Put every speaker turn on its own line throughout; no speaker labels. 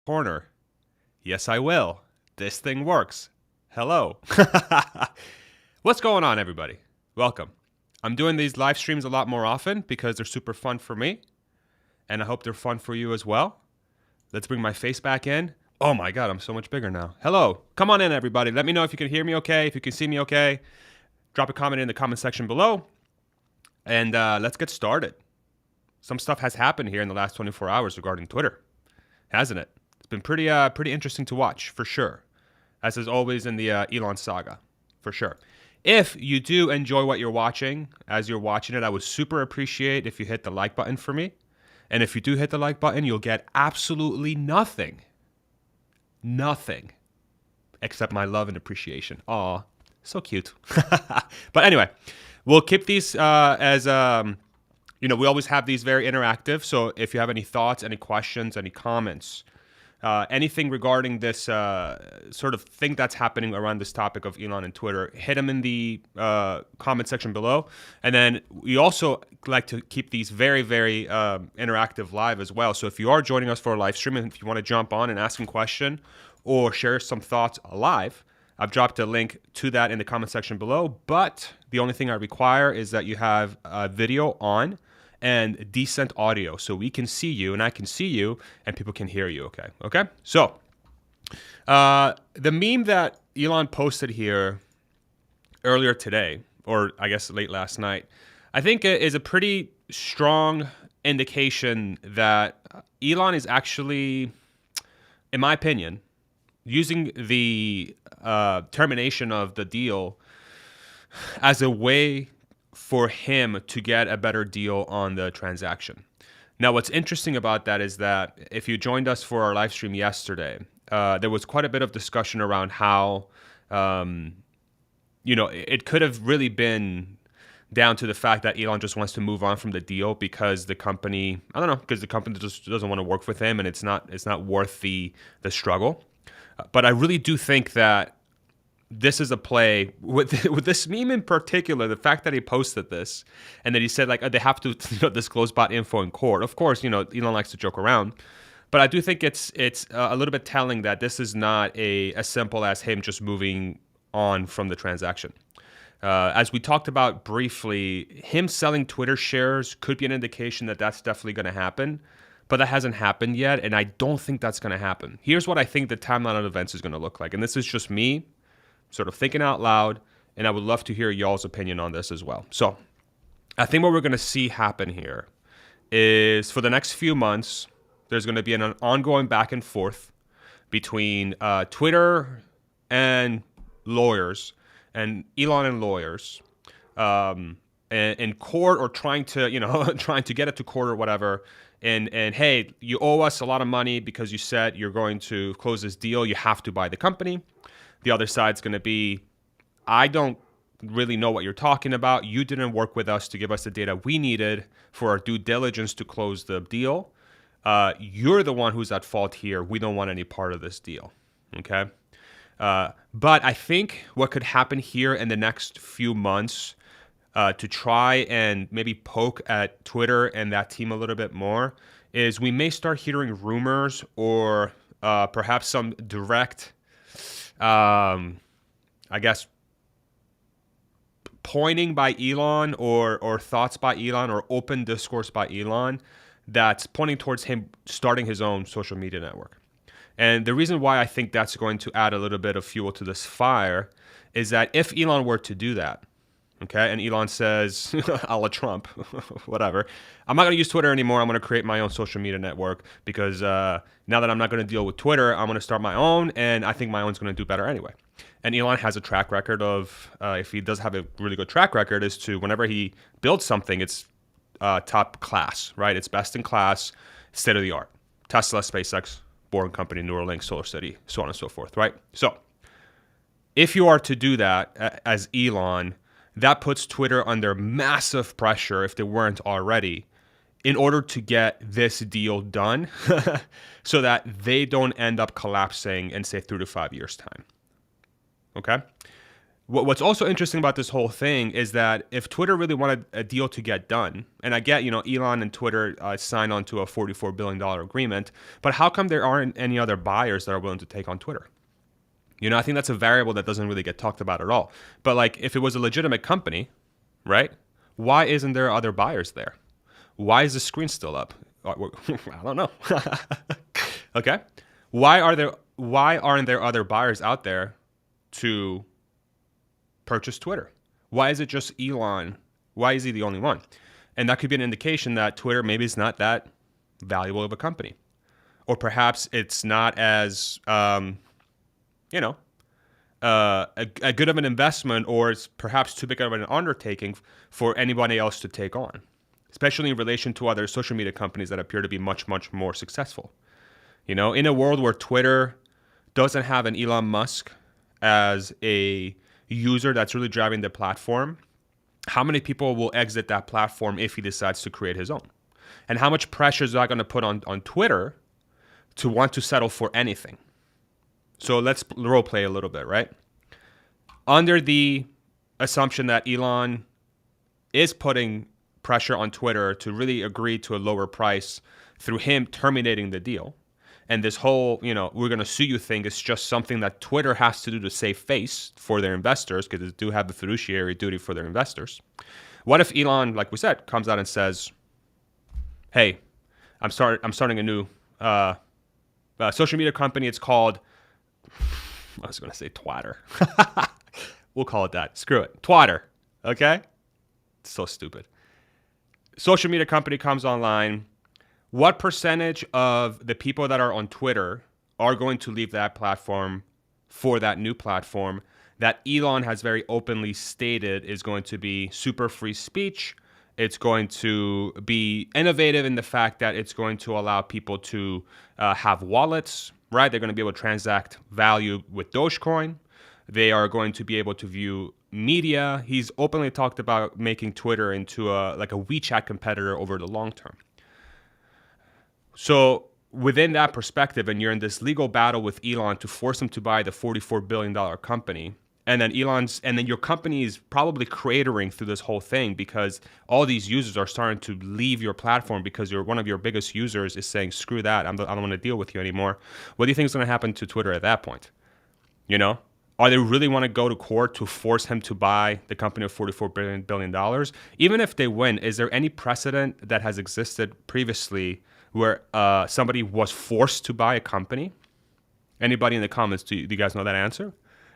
corner. Yes, I will. This thing works. Hello. What's going on, everybody? Welcome. I'm doing these live streams a lot more often because they're super fun for me, and I hope they're fun for you as well. Let's bring my face back in. Oh my God, I'm so much bigger now. Hello. Come on in, everybody. Let me know if you can hear me okay, if you can see me okay. Drop a comment in the comment section below, and let's get started. Some stuff has happened here in the last 24 hours regarding Twitter, hasn't it? It's been pretty interesting to watch, for sure, as is always in the Elon saga, for sure. If you do enjoy what you're watching, as you're watching it, I would super appreciate if you hit the like button for me. And if you do hit the like button, you'll get absolutely nothing, except my love and appreciation. Aw, so cute. But anyway, we'll keep these as we always have these very interactive. So if you have any thoughts, any questions, any comments, anything regarding this sort of thing that's happening around this topic of Elon and Twitter, hit them in the comment section below. And then we also like to keep these very, very interactive live as well. So if you are joining us for a live stream, and if you want to jump on and ask a question or share some thoughts live, I've dropped a link to that in the comment section below. But the only thing I require is that you have a video on and decent audio so we can see you and I can see you and people can hear you. Okay. So the meme that Elon posted here earlier today, or I guess late last night, I think it is a pretty strong indication that Elon is actually, in my opinion, using the termination of the deal as a way for him to get a better deal on the transaction. Now, what's interesting about that is that if you joined us for our live stream yesterday, there was quite a bit of discussion around how, it could have really been down to the fact that Elon just wants to move on from the deal because the company, because the company just doesn't want to work with him and it's not worth the struggle. But I really do think that this is a play with this meme in particular. The fact that he posted this and that he said they have to disclose bot info in court. Of course, Elon likes to joke around, but I do think it's a little bit telling that this is not as simple as him just moving on from the transaction. As we talked about briefly, him selling Twitter shares could be an indication that that's definitely going to happen. But that hasn't happened yet, and I don't think that's going to happen. Here's what I think the timeline of events is going to look like, and this is just me sort of thinking out loud, and I would love to hear y'all's opinion on this as well. So I think what we're going to see happen here is for the next few months, there's going to be an ongoing back and forth between Twitter and lawyers, and Elon and lawyers, in court or trying to get it to court or whatever. And hey, you owe us a lot of money because you said you're going to close this deal. You have to buy the company. The other side's going to be, I don't really know what you're talking about. You didn't work with us to give us the data we needed for our due diligence to close the deal. You're the one who's at fault here. We don't want any part of this deal. Okay. But I think what could happen here in the next few months to try and maybe poke at Twitter and that team a little bit more is we may start hearing rumors or perhaps some direct, pointing by Elon or thoughts by Elon or open discourse by Elon that's pointing towards him starting his own social media network. And the reason why I think that's going to add a little bit of fuel to this fire is that if Elon were to do that, okay, and Elon says, a la Trump, whatever, I'm not going to use Twitter anymore. I'm going to create my own social media network because now that I'm not going to deal with Twitter, I'm going to start my own, and I think my own's going to do better anyway. And Elon has a track record of, if he does have a really good track record, is to whenever he builds something, it's top class, right? It's best in class, state of the art. Tesla, SpaceX, Boring Company, Neuralink, SolarCity, so on and so forth, right? So if you are to do that as Elon, that puts Twitter under massive pressure, if they weren't already, in order to get this deal done so that they don't end up collapsing in, say, 3 to 5 years' time. Okay? What's also interesting about this whole thing is that if Twitter really wanted a deal to get done, and I get, Elon and Twitter signed on to a $44 billion agreement, but how come there aren't any other buyers that are willing to take on Twitter? I think that's a variable that doesn't really get talked about at all. But like, if it was a legitimate company, right? Why isn't there other buyers there? Why is the screen still up? I don't know. Okay. Why aren't there other buyers out there to purchase Twitter? Why is it just Elon? Why is he the only one? And that could be an indication that Twitter maybe is not that valuable of a company. Or perhaps it's not as, a good of an investment, or it's perhaps too big of an undertaking for anybody else to take on, especially in relation to other social media companies that appear to be much, much more successful. In a world where Twitter doesn't have an Elon Musk as a user that's really driving the platform, how many people will exit that platform if he decides to create his own? And how much pressure is that going to put on Twitter to want to settle for anything? So let's role play a little bit, right? Under the assumption that Elon is putting pressure on Twitter to really agree to a lower price through him terminating the deal, and this whole, we're going to sue you thing is just something that Twitter has to do to save face for their investors, because they do have the fiduciary duty for their investors. What if Elon, like we said, comes out and says, hey, I'm starting a new social media company. It's called, I was going to say Twatter. We'll call it that. Screw it. Twatter. Okay? It's so stupid. Social media company comes online. What percentage of the people that are on Twitter are going to leave that platform for that new platform that Elon has very openly stated is going to be super free speech? It's going to be innovative in the fact that it's going to allow people to have wallets, right? They're going to be able to transact value with Dogecoin. They are going to be able to view media. He's openly talked about making Twitter into a WeChat competitor over the long term. So within that perspective, and you're in this legal battle with Elon to force him to buy the $44 billion company, and then your company is probably cratering through this whole thing because all these users are starting to leave your platform because one of your biggest users is saying, screw that, I don't want to deal with you anymore. What do you think is going to happen to Twitter at that point? Are they really want to go to court to force him to buy the company of $44 billion? Even if they win, is there any precedent that has existed previously where somebody was forced to buy a company? Anybody in the comments, do you guys know that answer?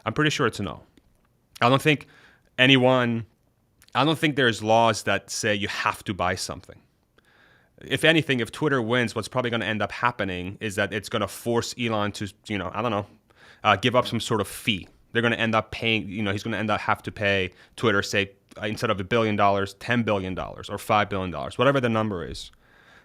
I'm pretty sure it's a no. I don't think there's laws that say you have to buy something. If anything, if Twitter wins, what's probably going to end up happening is that it's going to force Elon to, give up some sort of fee. They're going to end up paying, he's going to end up have to pay Twitter, say, instead of $1 billion, $10 billion or $5 billion, whatever the number is.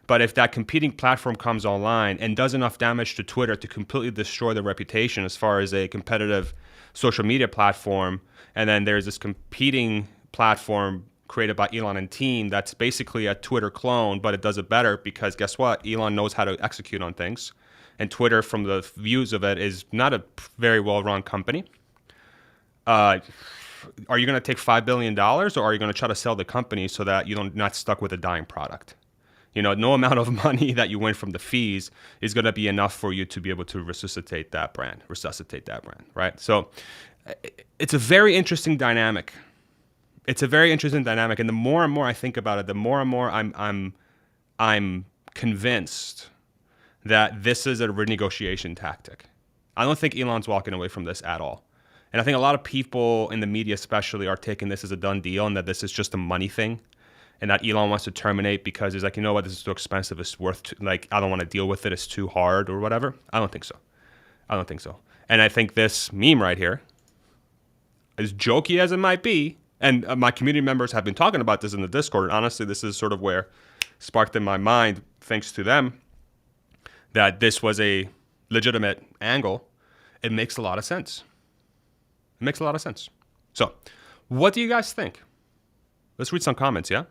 But if that competing platform comes online and does enough damage to Twitter to completely destroy their reputation as far as a competitive social media platform, and then there's this competing platform created by Elon and team that's basically a Twitter clone, but it does it better because guess what? Elon knows how to execute on things. And Twitter, from the views of it, is not a very well-run company. Are you going to take $5 billion, or are you going to try to sell the company so that you're not stuck with a dying product? No amount of money that you win from the fees is going to be enough for you to be able to resuscitate that brand, right? So it's a very interesting dynamic. And the more and more I think about it, the more and more I'm convinced that this is a renegotiation tactic. I don't think Elon's walking away from this at all. And I think a lot of people in the media especially are taking this as a done deal and that this is just a money thing. And that Elon wants to terminate because he's like, you know what, this is too expensive. It's I don't want to deal with it. It's too hard or whatever. I don't think so. And I think this meme right here, as jokey as it might be, and my community members have been talking about this in the Discord. And honestly, this is sort of where sparked in my mind, thanks to them, that this was a legitimate angle. It makes a lot of sense. So, what do you guys think? Let's read some comments, yeah?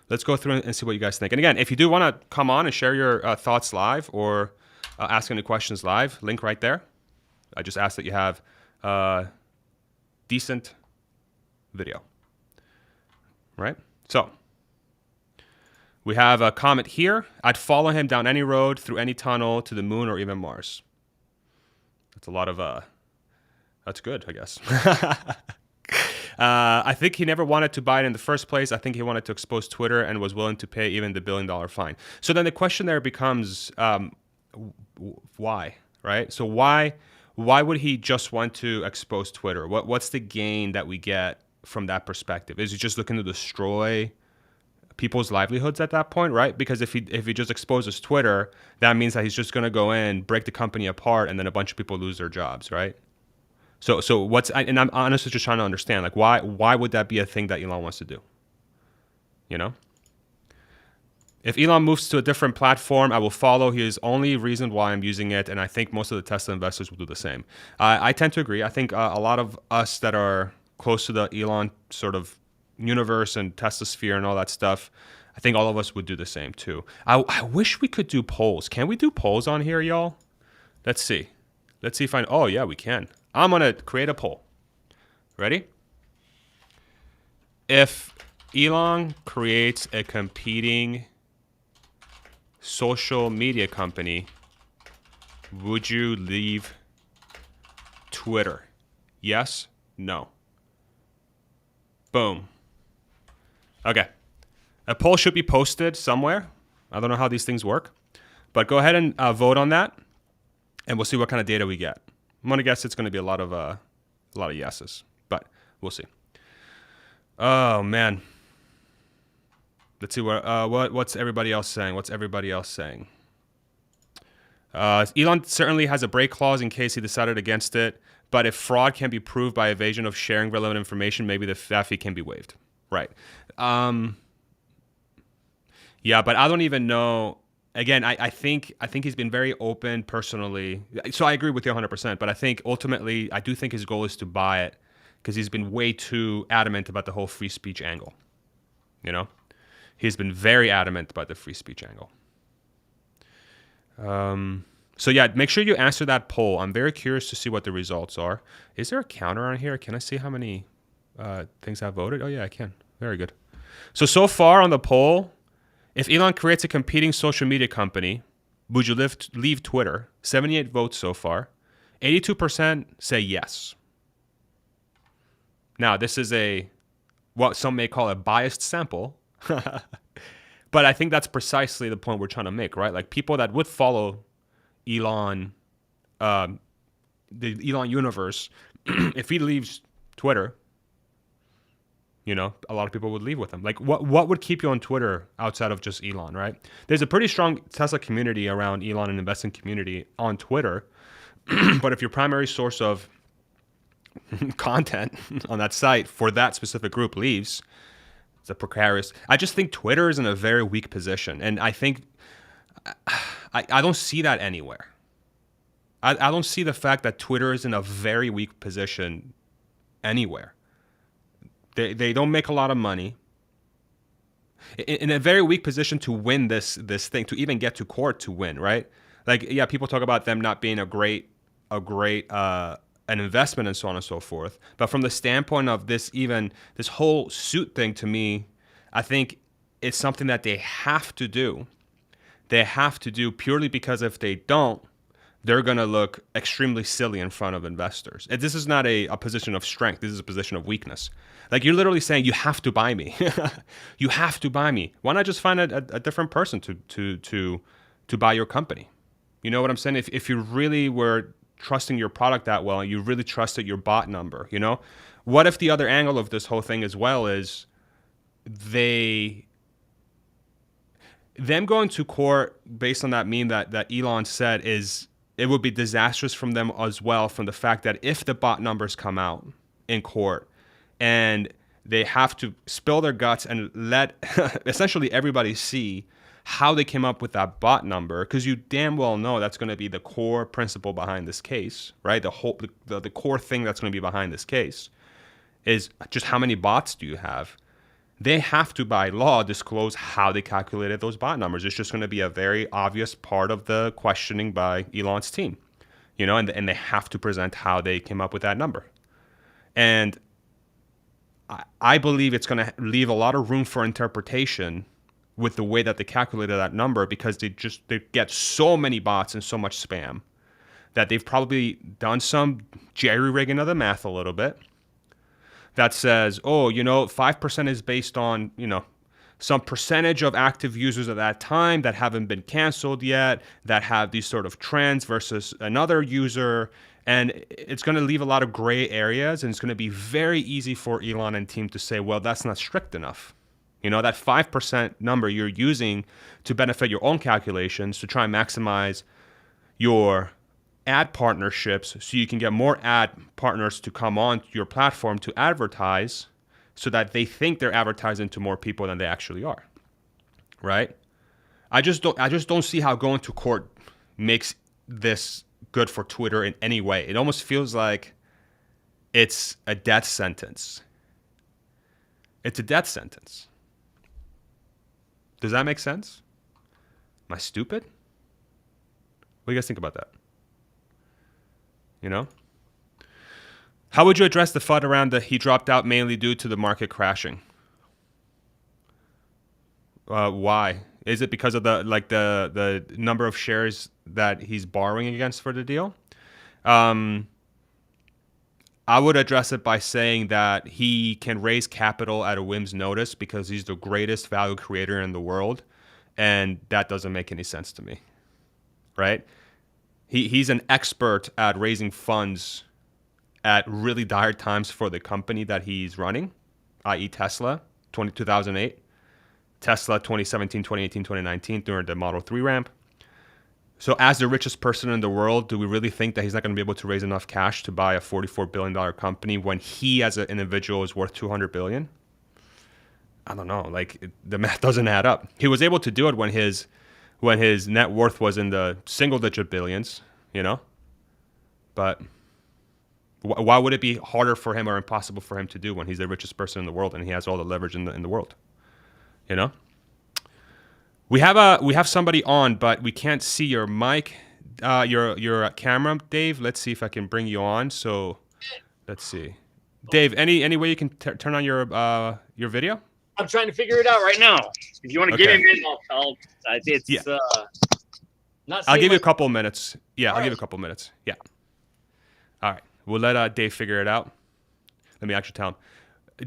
Let's go through and see what you guys think. And again, if you do want to come on and share your thoughts live or ask any questions live, link right there. I just ask that you have decent video, right? So we have a comment here. I'd follow him down any road, through any tunnel, to the moon or even Mars. That's a lot of, that's good, I guess. I think he never wanted to buy it in the first place. I think he wanted to expose Twitter and was willing to pay even the $1 billion fine. So then the question there becomes, why, right? So why would he just want to expose Twitter? What's the gain that we get from that perspective? Is he just looking to destroy people's livelihoods at that point, right? Because if he just exposes Twitter, that means that he's just going to go in, break the company apart, and then a bunch of people lose their jobs, right? So and I'm honestly just trying to understand, like, why would that be a thing that Elon wants to do? You know? If Elon moves to a different platform, I will follow. He is only reason why I'm using it, and I think most of the Tesla investors will do the same. I tend to agree. I think a lot of us that are close to the Elon sort of universe and Tesla sphere and all that stuff, I think all of us would do the same too. I wish we could do polls. Can we do polls on here, y'all? Let's see. Let's see if I... Oh, yeah, we can. I'm going to create a poll. Ready? If Elon creates a competing social media company, would you leave Twitter? Yes? No? Boom. Okay. A poll should be posted somewhere. I don't know how these things work, but go ahead and vote on that, and we'll see what kind of data we get. I'm gonna guess it's gonna be a lot of yeses, but we'll see. Oh man. Let's see what's everybody else saying. Elon certainly has a break clause in case he decided against it, but if fraud can be proved by evasion of sharing relevant information, maybe that fee can be waived. Right. Yeah, but I don't even know. Again, I think he's been very open personally. So I agree with you 100%, but I think ultimately, I do think his goal is to buy it because he's been way too adamant about the whole free speech angle. You know? He's been very adamant about the free speech angle. So yeah, make sure you answer that poll. I'm very curious to see what the results are. Is there a counter on here? Can I see how many things have voted? Oh yeah, I can. Very good. So far on the poll, if Elon creates a competing social media company, would you leave Twitter? 78 votes so far. 82% say yes. Now, this is what some may call a biased sample, but I think that's precisely the point we're trying to make, right? Like people that would follow Elon, the Elon universe, if he leaves Twitter, you know, a lot of people would leave with him. Like, what would keep you on Twitter outside of just Elon, right? There's a pretty strong Tesla community around Elon and investing community on Twitter. But if your primary source of content on that site for that specific group leaves, it's a precarious... I just think Twitter is in a very weak position. And I think... I don't see that anywhere. I don't see the fact that Twitter is in a very weak position anywhere. They don't make a lot of money. In a very weak position to win this thing, to even get to court to win, right? Like, yeah, people talk about them not being a great an investment and so on and so forth. But from the standpoint of this whole suit thing, to me, I think it's something that they have to do. They have to do purely because if they don't, they're going to look extremely silly in front of investors. And this is not a position of strength. This is a position of weakness. Like, you're literally saying, you have to buy me. You have to buy me. Why not just find a different person to buy your company? You know what I'm saying? If you really were trusting your product that well and you really trusted your bot number, you know? What if the other angle of this whole thing as well is them going to court based on that meme that Elon said is... It would be disastrous from them as well, from the fact that if the bot numbers come out in court and they have to spill their guts and let essentially everybody see how they came up with that bot number, because you damn well know that's going to be the core principle behind this case, right? The core thing that's going to be behind this case is just how many bots do you have? They have to, by law, disclose how they calculated those bot numbers. It's just going to be a very obvious part of the questioning by Elon's team, you know, and they have to present how they came up with that number. And I believe it's going to leave a lot of room for interpretation with the way that they calculated that number, because they get so many bots and so much spam that they've probably done some jerry-rigging of the math a little bit that says, oh, 5% is based on, some percentage of active users at that time that haven't been canceled yet, that have these sort of trends versus another user. And it's going to leave a lot of gray areas, and it's going to be very easy for Elon and team to say, well, that's not strict enough. That 5% number you're using to benefit your own calculations to try and maximize your ad partnerships so you can get more ad partners to come on your platform to advertise, so that they think they're advertising to more people than they actually are. Right? I just don't see how going to court makes this good for Twitter in any way. It almost feels like it's a death sentence. It's a death sentence. Does that make sense? Am I stupid? What do you guys think about that? How would you address the FUD around he dropped out mainly due to the market crashing? Why? Is it because of the number of shares that he's borrowing against for the deal? I would address it by saying that he can raise capital at a whim's notice because he's the greatest value creator in the world, and that doesn't make any sense to me, right? He's an expert at raising funds at really dire times for the company that he's running, i.e. Tesla, 2008, Tesla 2017, 2018, 2019 during the Model 3 ramp. So as the richest person in the world, do we really think that he's not going to be able to raise enough cash to buy a $44 billion company when he as an individual is worth $200 billion? I don't know. The math doesn't add up. He was able to do it when his net worth was in the single-digit billions, But why would it be harder for him or impossible for him to do when he's the richest person in the world and he has all the leverage in the world? We have somebody on, but we can't see your mic, your camera, Dave. Let's see if I can bring you on. So let's see, Dave. Any way you can turn on your video?
I'm trying to figure it out right now. If you want to give me a minute,
I'll give you a couple of minutes. Yeah, I'll give you a couple of minutes. Yeah. All right. We'll let Dave figure it out. Let me actually tell him.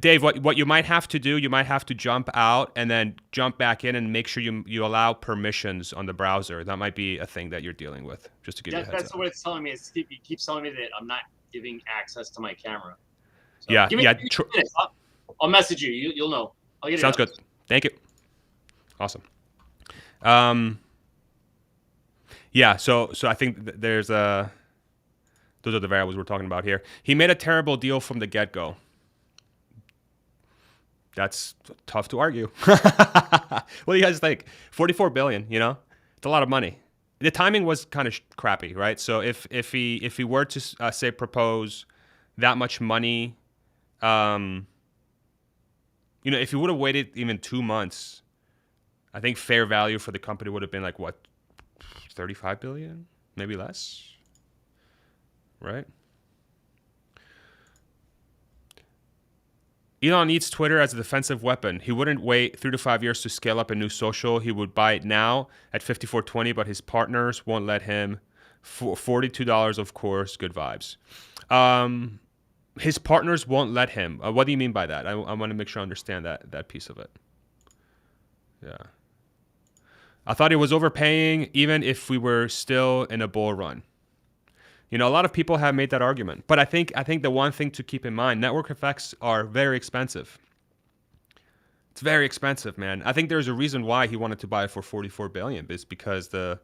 Dave, what you might have to do, you might have to jump out and then jump back in and make sure you allow permissions on the browser. That might be a thing that you're dealing with, just to give you a heads up.
That's what it's telling me. It keeps telling me that I'm not giving access to my camera. So
yeah.
Give me 2 minutes. I'll message you. You'll know. I'll get it.
Sounds good. Thank you. Awesome. Yeah, so I think there's those are the variables we're talking about here. He made a terrible deal from the get-go. That's tough to argue. What do you guys think? $44 billion, it's a lot of money. The timing was kind of crappy, right? So if he were to say propose that much money, if he would have waited even 2 months, I think fair value for the company would have been like what, 35 billion, maybe less, right? Elon needs Twitter as a defensive weapon. He wouldn't wait 3 to 5 years to scale up a new social. He would buy it now at $54.20, but his partners won't let him. $42, of course. Good vibes. His partners won't let him. What do you mean by that? I want to make sure I understand that piece of it. Yeah. I thought he was overpaying even if we were still in a bull run. A lot of people have made that argument. But I think the one thing to keep in mind, network effects are very expensive. It's very expensive, man. I think there's a reason why he wanted to buy it for $44 billion. It's because the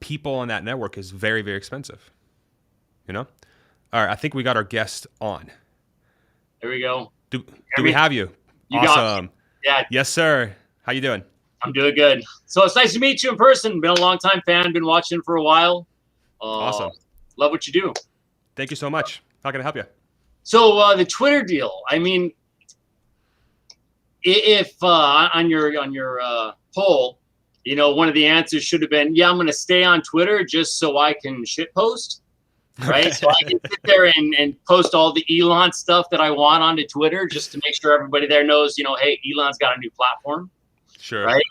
people on that network is very, very expensive. All right, I think we got our guest on.
There we go.
Do we have you? Awesome.
Yeah.
Yes, sir. How you doing?
I'm doing good. So it's nice to meet you in person. Been a long time fan. Been watching for a while.
Awesome.
Love what you do.
Thank you so much. How can I help you?
So the Twitter deal. I mean, if on your poll, one of the answers should have been, yeah, I'm going to stay on Twitter just so I can shitpost. right? So I can sit there and post all the Elon stuff that I want onto Twitter just to make sure everybody there knows, hey, Elon's got a new platform,
Sure.
right?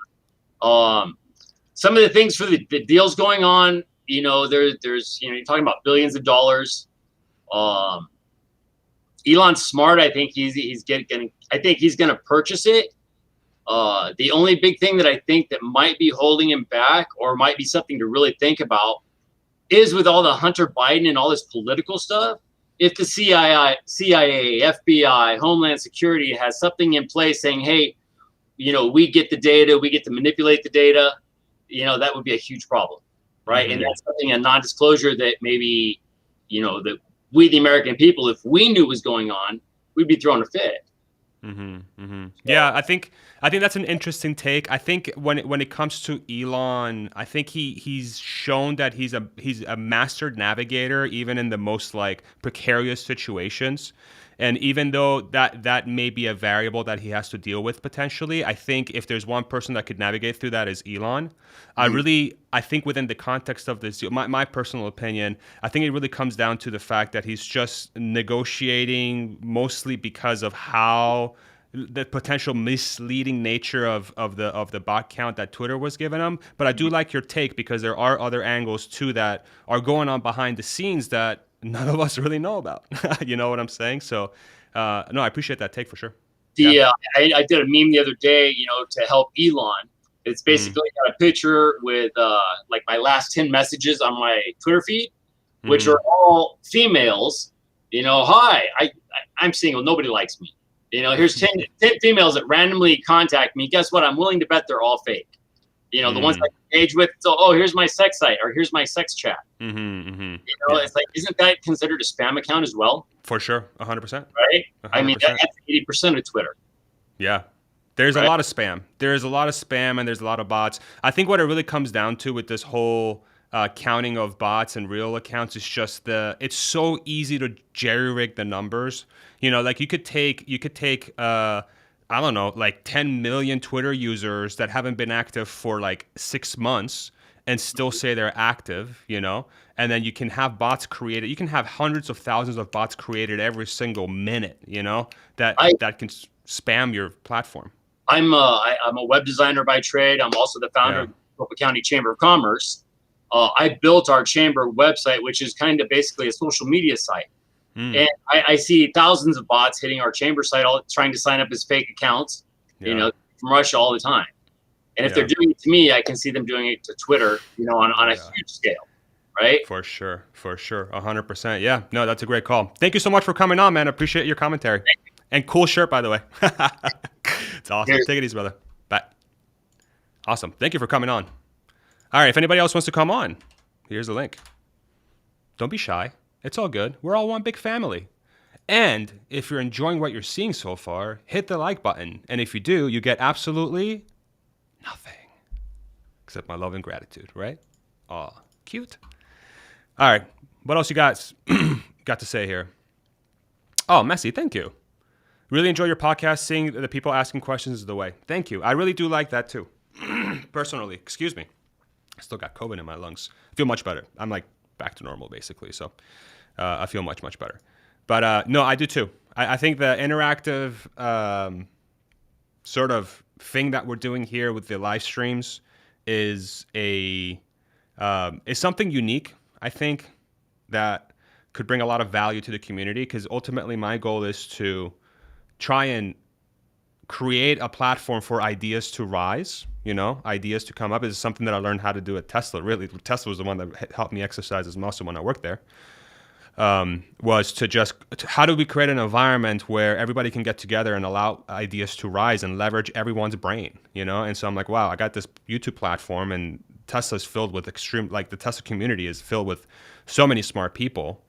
Some of the things for the deals going on, there's you're talking about billions of dollars. Elon's smart. I think he's gonna purchase it. The only big thing that I think that might be holding him back, or might be something to really think about, is with all the Hunter Biden and all this political stuff. If the CIA, FBI, Homeland Security has something in place saying, hey, we get the data, we get to manipulate the data, that would be a huge problem, right? And that's something, a non-disclosure that maybe, that we, the American people, if we knew was going on, we'd be throwing a fit.
Yeah, I think that's an interesting take. I think when it comes to Elon, I think he's shown that he's a master navigator even in the most like precarious situations. And even though that may be a variable that he has to deal with potentially, I think if there's one person that could navigate through that is Elon. I think within the context of this, my personal opinion, I think it really comes down to the fact that he's just negotiating mostly because of how the potential misleading nature of the bot count that Twitter was giving him. But I do like your take because there are other angles too that are going on behind the scenes that none of us really know about. You know what I'm saying? So, no, I appreciate that take for sure.
I did a meme the other day, to help Elon. It's basically got a picture with like my last 10 messages on my Twitter feed, which are all females. Hi, I'm single. Nobody likes me. Here's 10 females that randomly contact me. Guess what? I'm willing to bet they're all fake. The ones I engage with. So, here's my sex site, or here's my sex chat. It's like, isn't that considered a spam account as well?
For sure, 100%.
Right?
100%.
I mean, that's 80% of Twitter.
Yeah. There's a lot of spam. There's a lot of spam and there's a lot of bots. I think what it really comes down to with this whole counting of bots and real accounts is just it's so easy to jerry-rig the numbers. Like you could take I don't know, like 10 million Twitter users that haven't been active for like 6 months and still say they're active, and then you can have bots created. You can have hundreds of thousands of bots created every single minute, that can spam your platform.
I'm a web designer by trade. I'm also the founder of the Maricopa County Chamber of Commerce. I built our chamber website, which is kind of basically a social media site. And I see thousands of bots hitting our chamber site, all trying to sign up as fake accounts, from Russia all the time. And if they're doing it to me, I can see them doing it to Twitter, on a huge scale, right?
For sure, 100%. Yeah, no, that's a great call. Thank you so much for coming on, man. I appreciate your commentary. And cool shirt, by the way. It's awesome. Take it easy, brother. Bye. Awesome. Thank you for coming on. All right, if anybody else wants to come on, here's the link. Don't be shy. It's all good. We're all one big family. And if you're enjoying what you're seeing so far, hit the like button. And if you do, you get absolutely nothing except my love and gratitude, right? Aw, cute. All right, what else you guys got to say here? Oh, Messi, thank you. Really enjoy your podcast. Seeing the people asking questions is the way. Thank you. I really do like that too. Personally, excuse me. I still got COVID in my lungs. I feel much better. I'm like back to normal basically. So I feel much, much better. But no, I do too. I think the interactive sort of thing that we're doing here with the live streams is something unique, I think, that could bring a lot of value to the community, because ultimately my goal is to try and create a platform for ideas to rise, ideas to come up. Is something that I learned how to do at Tesla. Really, Tesla was the one that helped me exercise as muscle when I worked there. Was how do we create an environment where everybody can get together and allow ideas to rise and leverage everyone's brain, And so I'm like, wow, I got this YouTube platform, and Tesla's filled with the Tesla community is filled with so many smart people.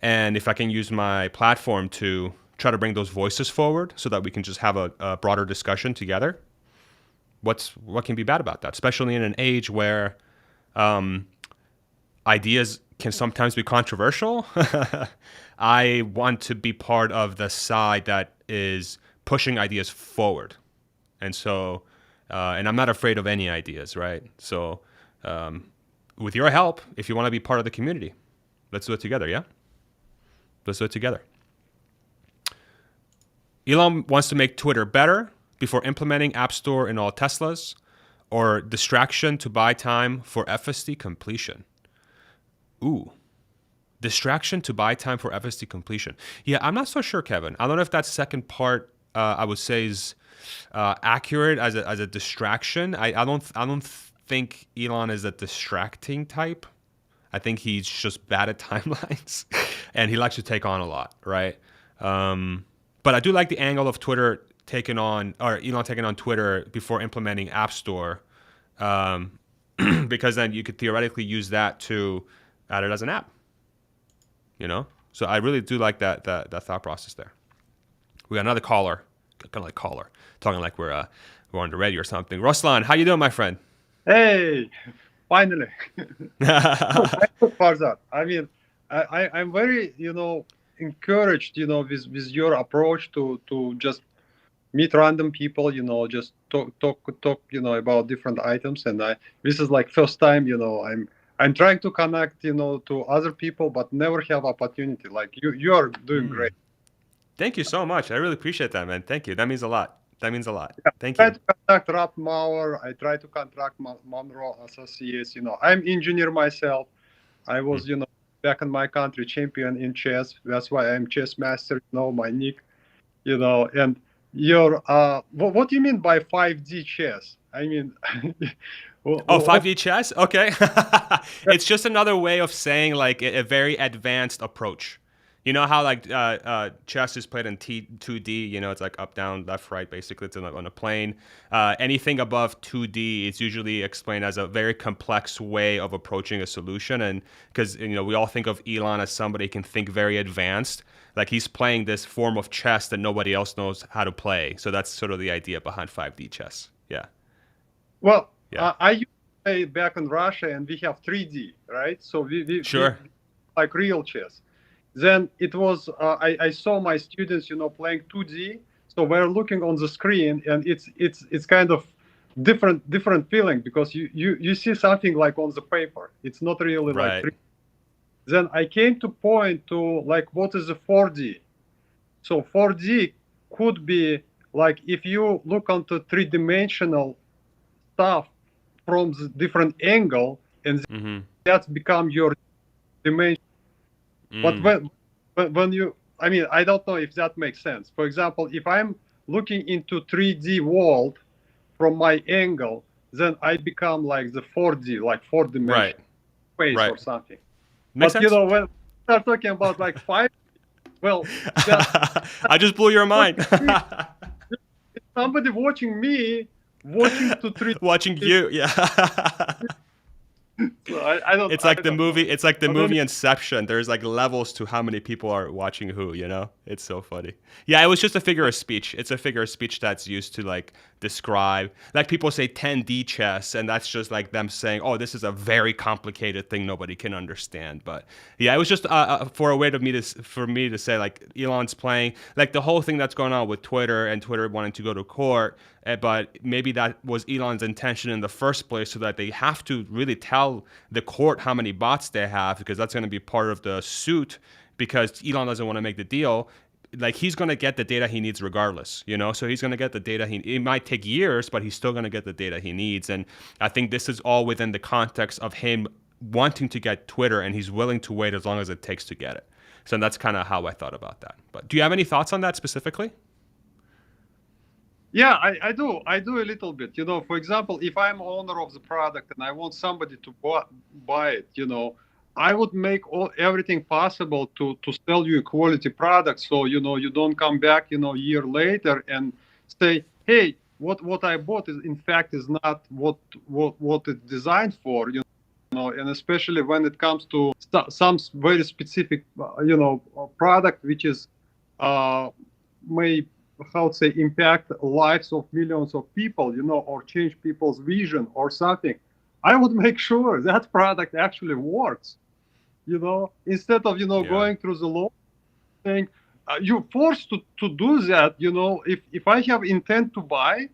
And if I can use my platform to try to bring those voices forward so that we can just have a broader discussion together, what can be bad about that? Especially in an age where ideas can sometimes be controversial. I want to be part of the side that is pushing ideas forward. And so, and I'm not afraid of any ideas, right? So with your help, if you want to be part of the community, Let's do it together, yeah? Let's do it together. Elon wants to make Twitter better before implementing App Store in all Teslas, or distraction to buy time for FSD completion. Ooh. Distraction to buy time for FSD completion. Yeah, I'm not so sure, Kevin. I don't know if that second part I would say is accurate as a distraction. I don't think Elon is a distracting type. I think he's just bad at timelines, and he likes to take on a lot, right? But I do like the angle of Elon taking on Twitter before implementing App Store, because then you could theoretically use that to add it as an app. You know, so I really do like that thought process there. We got another caller, talking like we're on the radio or something. Ruslan, how you doing, my friend?
Hey, finally. For that, I mean, I'm very encouraged with your approach to just meet random people, just talk about different items, and this is like first time I'm trying to connect to other people, but never have opportunity. Like you are doing great.
Thank you so much. I really appreciate that, man. Thank you. That means a lot.
Yeah,
Thank
I try
you.
to contact Rap Mauer. I try to contact Monroe Associates. I'm engineer myself. I was, back in my country, champion in chess. That's why I'm chess master. My nick. And your what do you mean by 5D chess? I mean,
5D chess? Okay. It's just another way of saying like a very advanced approach. You know how like chess is played in 2D, it's like up, down, left, right, basically it's on a plane. Anything above 2D is usually explained as a very complex way of approaching a solution. And because, we all think of Elon as somebody who can think very advanced. Like he's playing this form of chess that nobody else knows how to play. So that's sort of the idea behind 5D chess. Yeah.
Well,
Yeah.
I used to play back in Russia, and we have 3D, right? So we
Sure.
like real chess. Then it was I saw my students, playing 2D. So we're looking on the screen, and it's kind of different feeling because you see something like on the paper. It's not really
Right.
like 3D. Then I came to point to like what is a 4D. So 4D could be like if you look onto three-dimensional stuff from the different angle, and that's become your dimension. But when you, I mean, I don't know if that makes sense. For example, if I'm looking into 3D world from my angle, then I become like the 4D, like four-dimensional space or something.
Makes sense.
When we start talking about like 5, well,
I just blew your mind.
somebody watching me, watching to 3D.
Watching you, yeah.
So I don't.
It's like the movie.
Know.
It's like the movie Inception. There's like levels to how many people are watching who. It's so funny. Yeah, it was just a figure of speech. It's a figure of speech that's used to like describe. Like people say 10D chess, and that's just like them saying, "Oh, this is a very complicated thing nobody can understand." But yeah, it was just for a way for me to say like Elon's playing like the whole thing that's going on with Twitter and Twitter wanting to go to court. But maybe that was Elon's intention in the first place, so that they have to really tell the court how many bots they have, because that's going to be part of the suit, because Elon doesn't want to make the deal. Like he's going to get the data he needs regardless, so he's going to get the data it might take years, but he's still going to get the data he needs. And I think this is all within the context of him wanting to get Twitter, and he's willing to wait as long as it takes to get it. So that's kind of how I thought about that. But do you have any thoughts on that specifically?
Yeah, I do a little bit. For example, if I'm owner of the product and I want somebody to buy it, I would make everything possible to sell you a quality product. So, you don't come back, a year later and say, hey, what I bought is in fact is not what it's designed for, and especially when it comes to some very specific, product, which is may impact lives of millions of people, or change people's vision or something. I would make sure that product actually works, instead of, going through the law saying you're forced to do that. If I have intent to buy,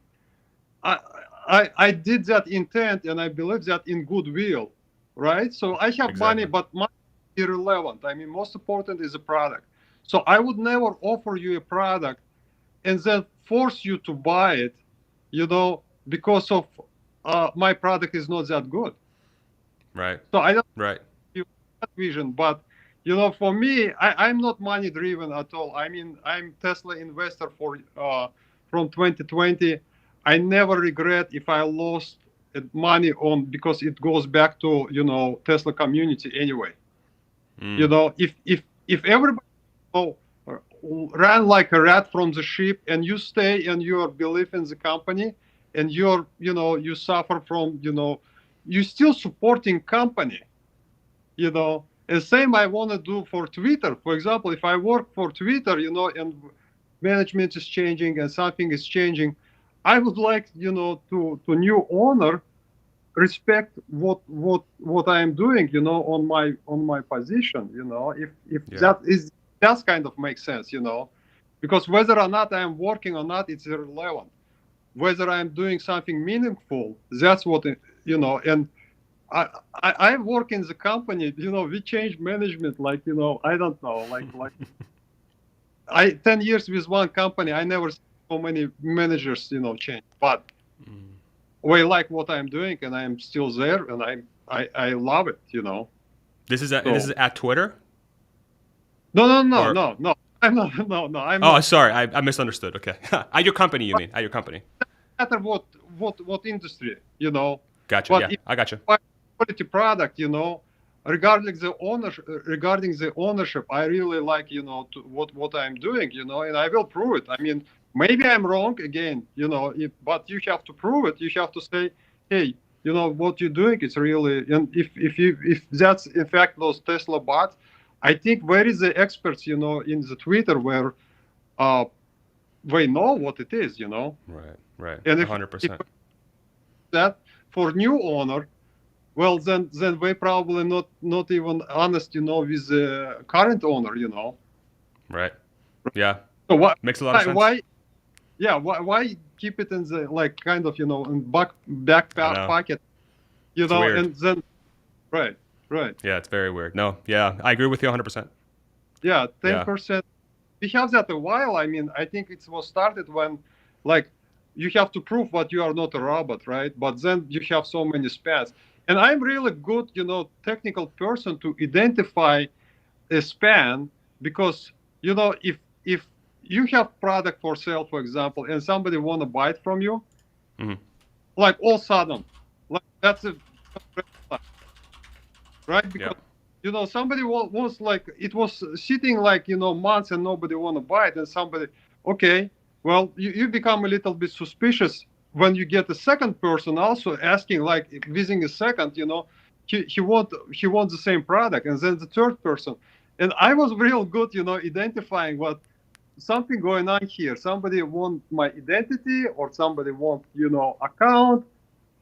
I did that intent, and I believe that in goodwill, right? So I have money, but irrelevant. I mean, most important is a product. So I would never offer you a product and then force you to buy it, because of my product is not that good.
Right.
So I don't
Right.
have that vision, but for me, I'm not money driven at all. I mean, I'm Tesla investor from 2020. I never regret if I lost money on, because it goes back to Tesla community anyway. If everybody ran like a rat from the ship, and you stay and you believe in the company, and you suffer from, you still supporting company, and same I want to do for Twitter. For example, if I work for Twitter, and management is changing and something is changing, I would like, to new owner respect what I am doing, on my position, if
Yeah.
that kind of makes sense, because whether or not I am working or not, it's irrelevant. Whether I am doing something meaningful, that's what and I work in the company, we change management, like, I don't know, like I 10 years with one company, I never see so many managers, change, but we like what I'm doing, and I'm still there, and I love it,
This is
So
this is at Twitter? Or
no. I'm not. No. I'm
oh,
not.
sorry, I misunderstood. Okay. At your company, you mean? At your company.
Matter what industry,
Gotcha.
but
Yeah,
if
I gotcha.
I buy quality product, regarding the ownership, I really like, what I'm doing, and I will prove it. I mean, maybe I'm wrong again, but you have to prove it. You have to say, hey, what you're doing is really, and if that's in fact those Tesla bots, I think where is the experts, in the Twitter, where they know what it is,
Right. Right.
and if
100%.
that for new owner, well, then they probably not even honest, with the current owner,
Right. Yeah.
So
Makes a lot of sense.
why keep it in the, like, kind of, in back
I know.
pocket,
It's weird.
and then right.
Yeah, it's very weird. No, yeah, I agree with you 100%.
Yeah, 10%. We have that a while. I mean, I think it was started when, like, you have to prove that you are not a robot, right? But then you have so many spans. And I'm really good, technical person to identify a span, because, if you have product for sale, for example, and somebody want to buy it from you,
Mhm.
like all sudden, like that's a right? Because somebody was like, it was sitting like, months, and nobody want to buy it, and somebody, okay, well, you become a little bit suspicious when you get a second person also asking, like, within a second, he wants the same product, and then the third person, and I was real good, identifying what something going on here. Somebody want my identity, or somebody want, account,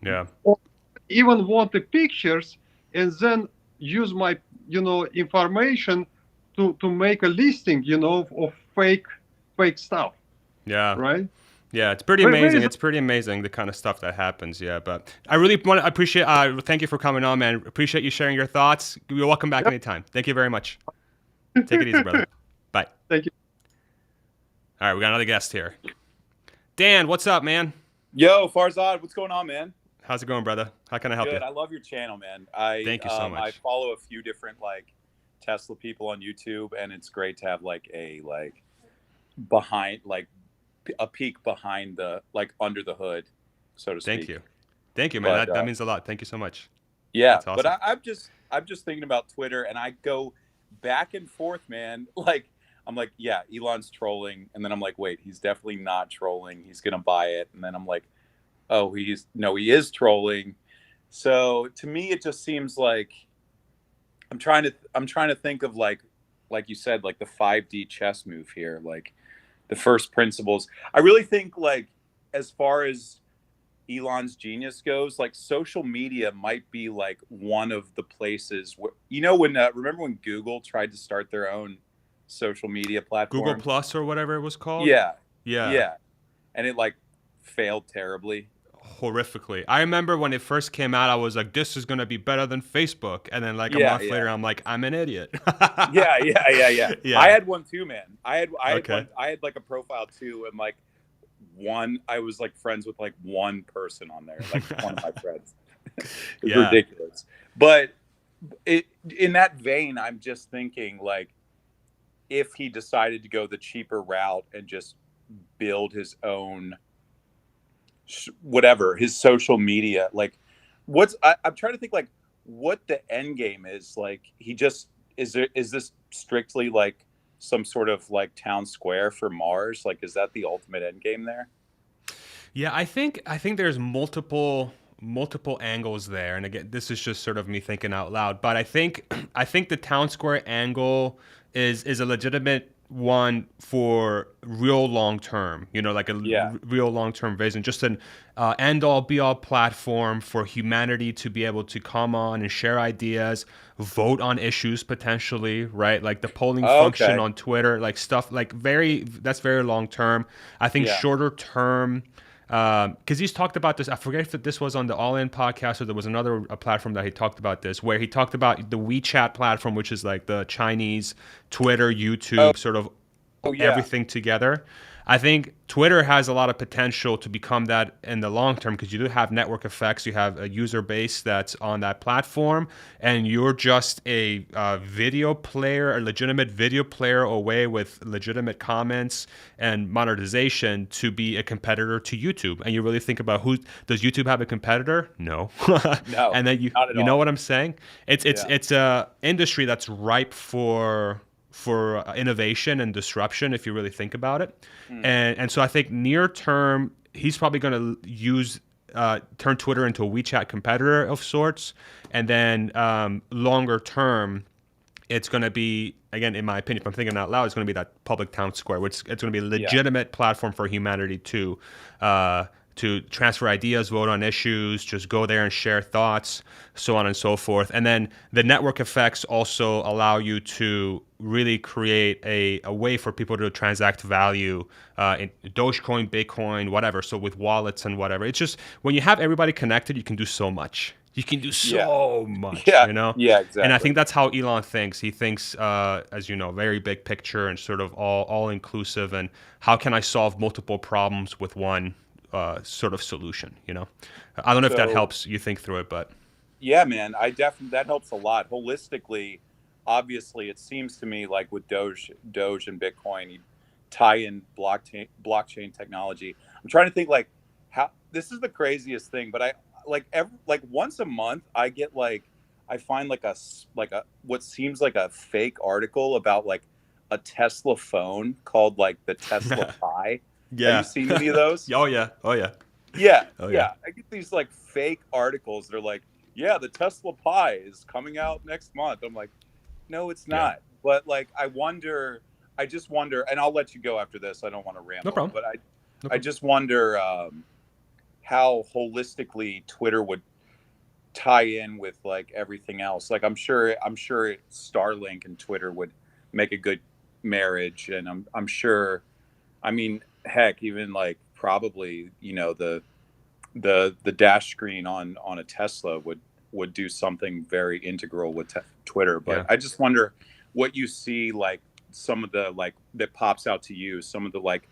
Yeah.
or even want the pictures, and then use my, information to make a listing, of fake stuff,
Yeah.
right?
Yeah, it's pretty
Where
amazing.
is
It's pretty amazing the kind of stuff that happens. Yeah, but I really want to appreciate. Thank you for coming on, man. Appreciate you sharing your thoughts. You're welcome back anytime. Thank you very much. Take it easy, brother. Bye.
Thank you.
All right, we got another guest here. Dan, what's up, man?
Yo, Farzad, what's going on, man?
How's it going, brother? How can I help
Good.
you?
I love your channel, man.
Thank you so much.
I follow a few different Tesla people on YouTube, and it's great to have behind a peek behind the under the hood, so to speak.
Thank you, man.
But,
that means a lot. Thank you so much.
Yeah,
That's awesome.
but I'm just thinking about Twitter, and I go back and forth, man. I'm like, yeah, Elon's trolling, and then I'm like, wait, he's definitely not trolling. He's gonna buy it, and then I'm like, oh, he is trolling. So to me, it just seems like I'm trying to think of like you said, like the 5D chess move here, like the first principles. I really think, like, as far as Elon's genius goes, like social media might be like one of the places where, when remember when Google tried to start their own social media platform,
Google Plus or whatever it was called.
Yeah,
Yeah.
and it like failed terribly.
horrifically. I remember when it first came out, I was like, this is going to be better than Facebook. And then like a
Yeah,
month
yeah.
later, I'm like, I'm an idiot.
Yeah.
Yeah.
I had one too, man. I had
Okay.
one. I had like a profile too, and like I was like friends with like one person on there, like one of my friends. It's
Yeah.
ridiculous. But in that vein, I'm just thinking like, if he decided to go the cheaper route and just build his own whatever, his social media, like I'm trying to think like what the end game is. Like he just is this strictly like some sort of like town square for Mars? Like, is that the ultimate end game there?
Yeah, I think there's multiple angles there, and again, this is just sort of me thinking out loud. But I think the town square angle is a legitimate one for real long term. You know, like a real long term vision, just an end all be all platform for humanity to be able to come on and share ideas, vote on issues potentially, right? Like the polling function on Twitter, like stuff like that's very long term. I think shorter term. Because he's talked about this. I forget if this was on the All In podcast or there was another platform that he talked about this, where he talked about the WeChat platform, which is like the Chinese Twitter, YouTube, sort of everything together. I think Twitter has a lot of potential to become that in the long term because you do have network effects. You have a user base that's on that platform, and you're just a video player, a legitimate video player away with legitimate comments and monetization to be a competitor to YouTube. And you really think about does YouTube have a competitor? No.
No.
And then you know what I'm saying? It's a industry that's ripe for innovation and disruption if you really think about it. And so I think near term he's probably going to use turn Twitter into a WeChat competitor of sorts, and then longer term it's going to be, again, in my opinion, if I'm thinking out loud, it's going to be that public town square, which it's going to be a legitimate platform for humanity to transfer ideas, vote on issues, just go there and share thoughts, so on and so forth. And then the network effects also allow you to really create a way for people to transact value in Dogecoin, Bitcoin, whatever. So with wallets and whatever. It's just when you have everybody connected, you can do so much. You can do so much, you know?
Yeah, exactly.
And I think that's how Elon thinks. He thinks, as you know, very big picture and sort of all inclusive. And how can I solve multiple problems with one sort of solution, you know? I don't know if that helps you think through it, but
yeah, man, that helps a lot. Holistically, obviously, it seems to me like with Doge and Bitcoin, you tie in blockchain technology. I'm trying to think like how this is the craziest thing, but I like once a month I get like I find like a what seems like a fake article about like a Tesla phone called like the Tesla Pi.
Yeah.
Have you seen any of those?
Oh yeah.
Yeah.
Oh, yeah.
I get these like fake articles. They're like, yeah, the Tesla Pi is coming out next month. I'm like, no, it's not.
Yeah.
But like, I just wonder, and I'll let you go after this. I don't want to ramble.
No problem.
But I just wonder how holistically Twitter would tie in with like everything else. Like I'm sure Starlink and Twitter would make a good marriage, and I'm sure. I mean, heck, even like probably, you know, the dash screen on a Tesla would do something very integral with Twitter. But I just wonder what you see, like some of the like that pops out to you, some of the like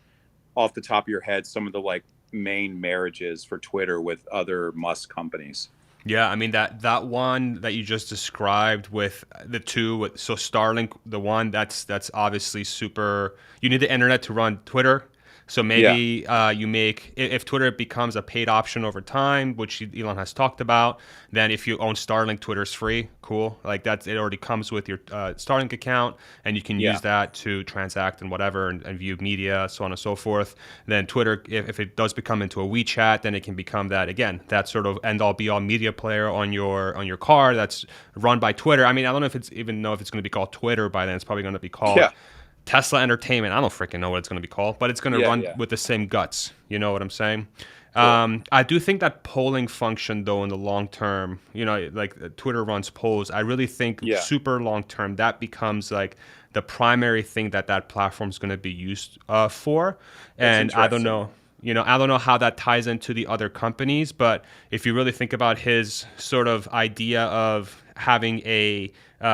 off the top of your head, some of the like main marriages for Twitter with other Musk companies.
Yeah, I mean that one that you just described with the two, so Starlink, the one that's obviously super. You need the internet to run Twitter. So maybe you make, if Twitter becomes a paid option over time, which Elon has talked about, then if you own Starlink, Twitter's free. Cool. Like it already comes with your Starlink account, and you can use that to transact and whatever and view media, so on and so forth. Then Twitter, if it does become into a WeChat, then it can become that, again, that sort of end all be all media player on your car that's run by Twitter. I mean, I don't know if it's going to be called Twitter by then. It's probably going to be called Tesla Entertainment. I don't freaking know what it's going to be called, but it's going to run with the same guts. You know what I'm saying? Cool. I do think that polling function, though, in the long term, you know, like Twitter runs polls. I really think super long term that becomes like the primary thing that platform is going to be used for. And I don't know. You know, I don't know how that ties into the other companies, but if you really think about his sort of idea of having a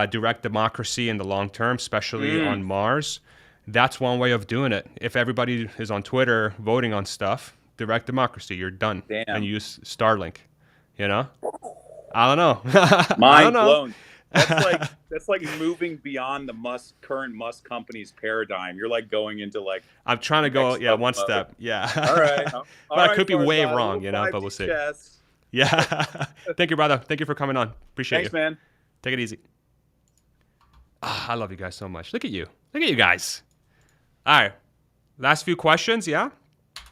direct democracy in the long term, especially on Mars, that's one way of doing it. If everybody is on Twitter voting on stuff, direct democracy, you're done.
Damn.
And use Starlink, you know? I don't know. I
Mind
don't know.
blown. That's like moving beyond the current Musk company's paradigm. You're like going into like.
I'm trying to go, one step. Yeah.
All right.
But I could be way wrong, you know, but we'll see.
Chess.
Yeah. Thank you, brother. Thank you for coming on. Appreciate
Thanks,
you.
man.
Take it easy. I love you guys so much. Look at you. Look at you guys. All right. Last few questions, yeah?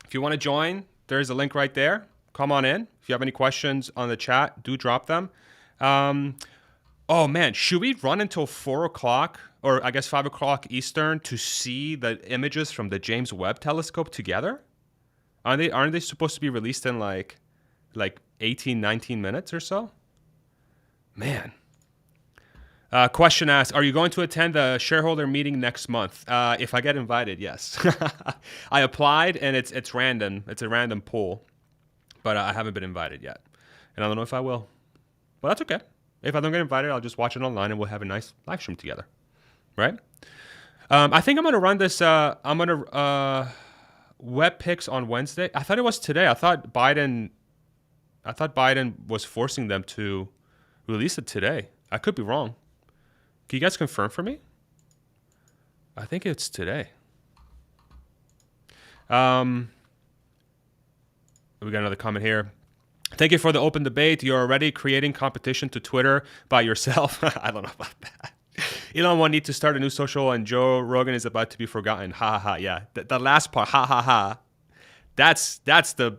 If you want to join, there's a link right there. Come on in. If you have any questions on the chat, do drop them. Oh, man. Should we run until 4 o'clock or I guess 5 o'clock Eastern to see the images from the James Webb Telescope together? Aren't they supposed to be released in like 18, 19 minutes or so? Man. Question asked, are you going to attend the shareholder meeting next month? If I get invited, yes. I applied and it's random. It's a random pool, but I haven't been invited yet. And I don't know if I will. Well, that's okay. If I don't get invited, I'll just watch it online and we'll have a nice live stream together. Right? I think I'm going to run this. I'm going to web picks on Wednesday. I thought it was today. I thought Biden was forcing them to release it today. I could be wrong. Can you guys confirm for me? I think it's today. We got another comment here. Thank you for the open debate. You're already creating competition to Twitter by yourself. I don't know about that. Elon will need to start a new social, and Joe Rogan is about to be forgotten. Ha ha ha. Yeah, the last part. Ha ha ha. That's the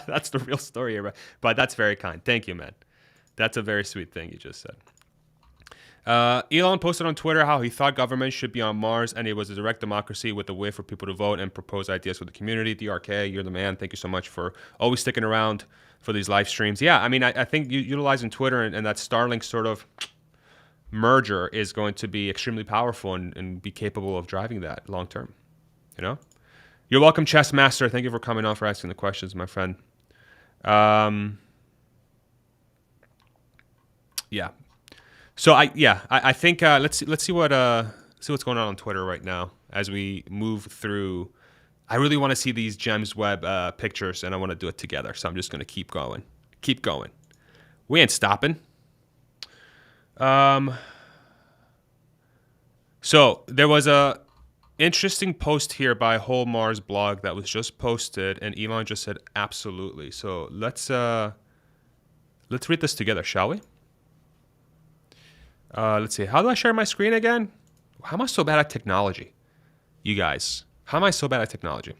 that's the real story here. But that's very kind. Thank you, man. That's a very sweet thing you just said. Elon posted on Twitter how he thought government should be on Mars and it was a direct democracy with a way for people to vote and propose ideas for the community. DRK, you're the man. Thank you so much for always sticking around for these live streams. Yeah, I mean, I think utilizing Twitter and that Starlink sort of merger is going to be extremely powerful and be capable of driving that long term. You know? You're welcome, Chess Master. Thank you for coming on, for asking the questions, my friend. Yeah. So I think let's see what's going on Twitter right now as we move through. I really want to see these James Webb pictures, and I want to do it together. So I'm just going to keep going. We ain't stopping. So there was a interesting post here by Whole Mars blog that was just posted, and Elon just said absolutely. So let's read this together, shall we? Let's see. How do I share my screen again? How am I so bad at technology? You guys. How am I so bad at technology?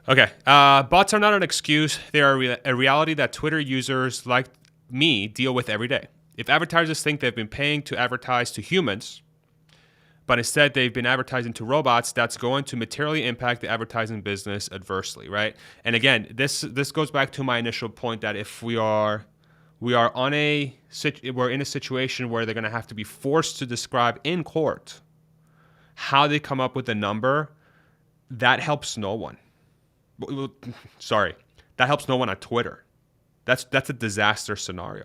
Okay. Bots are not an excuse. They are a reality that Twitter users like me deal with every day. If advertisers think they've been paying to advertise to humans, but instead they've been advertising to robots, that's going to materially impact the advertising business adversely, right? And again, this goes back to my initial point that if we're in a situation where they're going to have to be forced to describe in court how they come up with a number, that helps no one. Sorry, that helps no one on Twitter. That's a disaster scenario.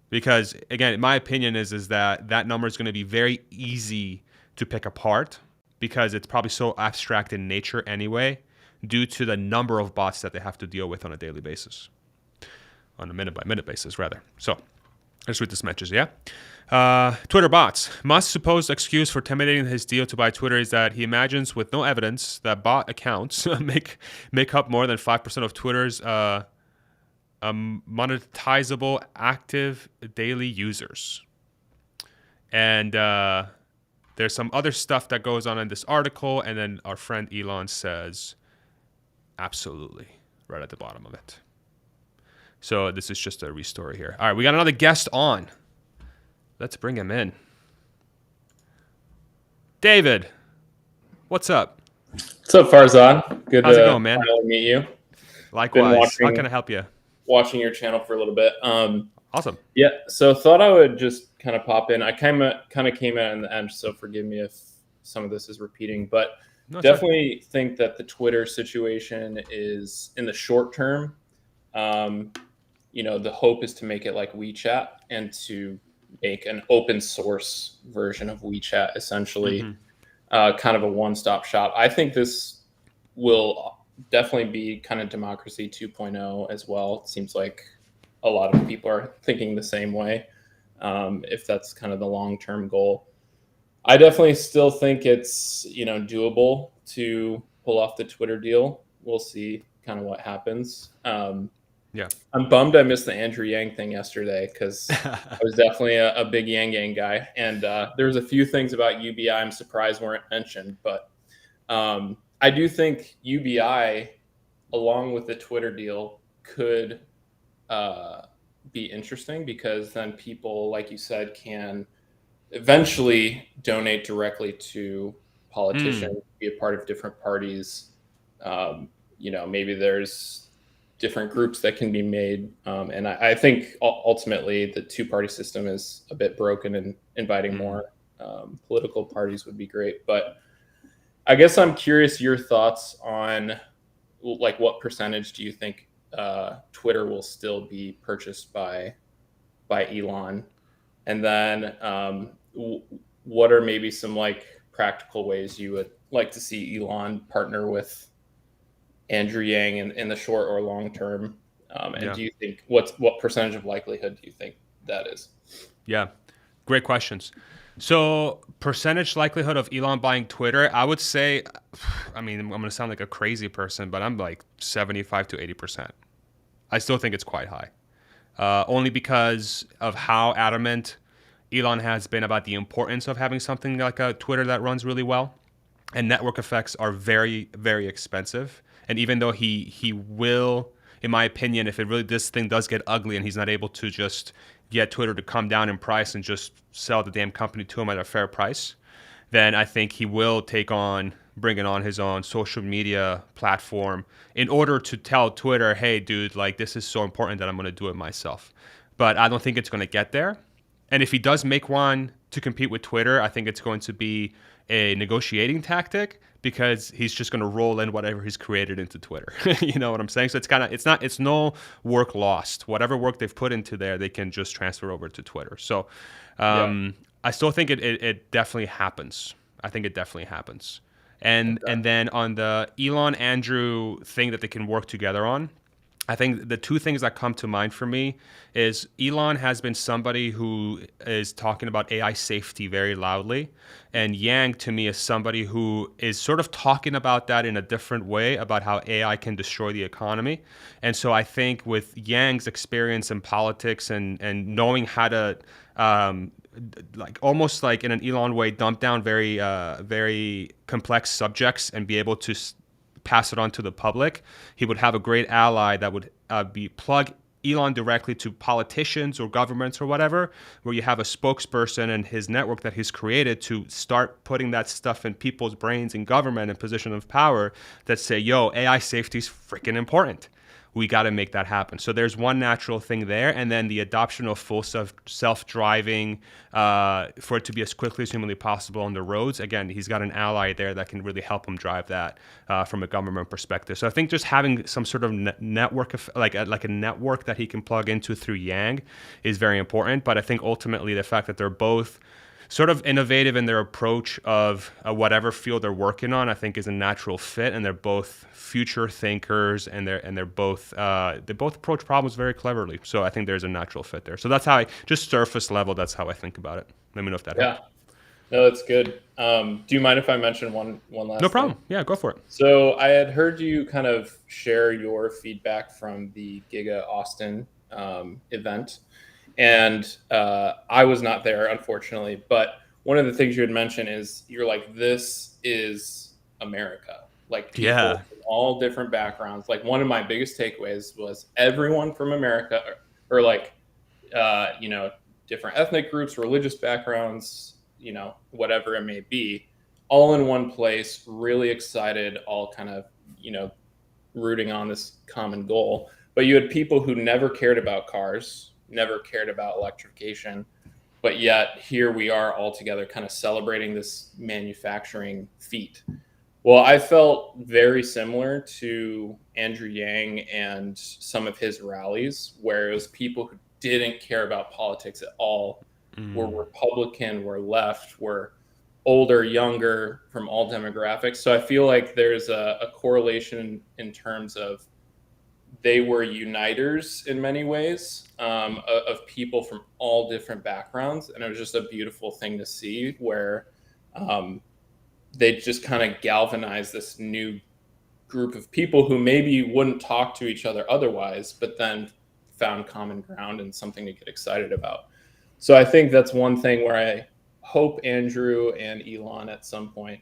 Because again, my opinion is that number is going to be very easy to pick apart because it's probably so abstract in nature anyway, due to the number of bots that they have to deal with on a daily basis. On a minute-by-minute basis, rather. So, let's read this message, yeah? Twitter bots. Musk's supposed excuse for terminating his deal to buy Twitter is that he imagines, with no evidence, that bot accounts make up more than 5% of Twitter's monetizable active daily users. And there's some other stuff that goes on in this article, and then our friend Elon says, absolutely, right at the bottom of it. So this is just a restory here. All right, we got another guest on. Let's bring him in. David, what's up?
What's up, Farzad? Good
How's it going, man?
To meet you.
Likewise. How can I help you?
Watching your channel for a little bit.
Awesome.
Yeah, so thought I would just kind of pop in. I kind of came in at the end, so forgive me if some of this is repeating. But
No, it's fine.
definitely think that the Twitter situation is in the short term. The hope is to make it like WeChat and to make an open source version of WeChat, essentially, kind of a one-stop shop. I think this will definitely be kind of democracy 2.0 as well. It seems like a lot of people are thinking the same way, if that's kind of the long-term goal. I definitely still think it's, doable to pull off the Twitter deal. We'll see kind of what happens.
Yeah.
I'm bummed I missed the Andrew Yang thing yesterday because I was definitely a big Yang guy. And there was a few things about UBI I'm surprised weren't mentioned. But I do think UBI, along with the Twitter deal, could be interesting because then people, like you said, can eventually donate directly to politicians, be a part of different parties. Maybe there's different groups that can be made. And I think ultimately the two-party system is a bit broken, and inviting more political parties would be great. But I guess I'm curious your thoughts on, like, what percentage do you think Twitter will still be purchased by Elon? And then what are maybe some like practical ways you would like to see Elon partner with Andrew Yang in the short or long term? Do you think what percentage of likelihood do you think that is?
Yeah, great questions. So percentage likelihood of Elon buying Twitter, I would say, I'm going to sound like a crazy person, but I'm like 75 to 80%. I still think it's quite high. Only because of how adamant Elon has been about the importance of having something like a Twitter that runs really well. And network effects are very, very expensive. And even though he will, in my opinion, if this thing does get ugly and he's not able to just get Twitter to come down in price and just sell the damn company to him at a fair price, then I think he will bringing on his own social media platform in order to tell Twitter, hey, dude, like, this is so important that I'm going to do it myself. But I don't think it's going to get there. And if he does make one to compete with Twitter, I think it's going to be a negotiating tactic because he's just going to roll in whatever he's created into Twitter. You know what I'm saying? So it's no work lost. Whatever work they've put into there, they can just transfer over to Twitter. So I still think it definitely happens. I think it definitely happens. And then on the Elon Andrew thing that they can work together on, I think the two things that come to mind for me is Elon has been somebody who is talking about AI safety very loudly. And Yang, to me, is somebody who is sort of talking about that in a different way, about how AI can destroy the economy. And so I think with Yang's experience in politics and knowing how to like almost like in an Elon way, dump down very, very complex subjects and be able to pass it on to the public, he would have a great ally that would plug Elon directly to politicians or governments or whatever, where you have a spokesperson and his network that he's created to start putting that stuff in people's brains in government and position of power that say, yo, AI safety is freaking important. We got to make that happen. So there's one natural thing there. And then the adoption of full self-driving for it to be as quickly as humanly possible on the roads. Again, he's got an ally there that can really help him drive that from a government perspective. So I think just having some sort of network, like a network that he can plug into through Yang is very important. But I think ultimately the fact that they're both sort of innovative in their approach of whatever field they're working on, I think is a natural fit, and they're both future thinkers, and they both approach problems very cleverly. So I think there's a natural fit there. So that's how just surface level, that's how I think about it. Let me know if that helps.
No, that's good. Do you mind if I mention one last
No problem.
thing?
Yeah, go for it.
So I had heard you kind of share your feedback from the Giga Austin event. And I was not there, unfortunately. But one of the things you had mentioned is you're like, this is America. Like, people from all different backgrounds. Like, one of my biggest takeaways was everyone from America, or like, different ethnic groups, religious backgrounds, whatever it may be, all in one place, really excited, all kind of, rooting on this common goal. But you had people who never cared about cars, never cared about electrification, but yet here we are all together kind of celebrating this manufacturing feat. Well, I felt very similar to Andrew Yang and some of his rallies, where it was people who didn't care about politics at all, were Republican, were left, were older, younger, from all demographics. So I feel like there's a correlation in terms of they were uniters in many ways, of people from all different backgrounds. And it was just a beautiful thing to see where they just kind of galvanized this new group of people who maybe wouldn't talk to each other otherwise, but then found common ground and something to get excited about. So I think that's one thing where I hope Andrew and Elon at some point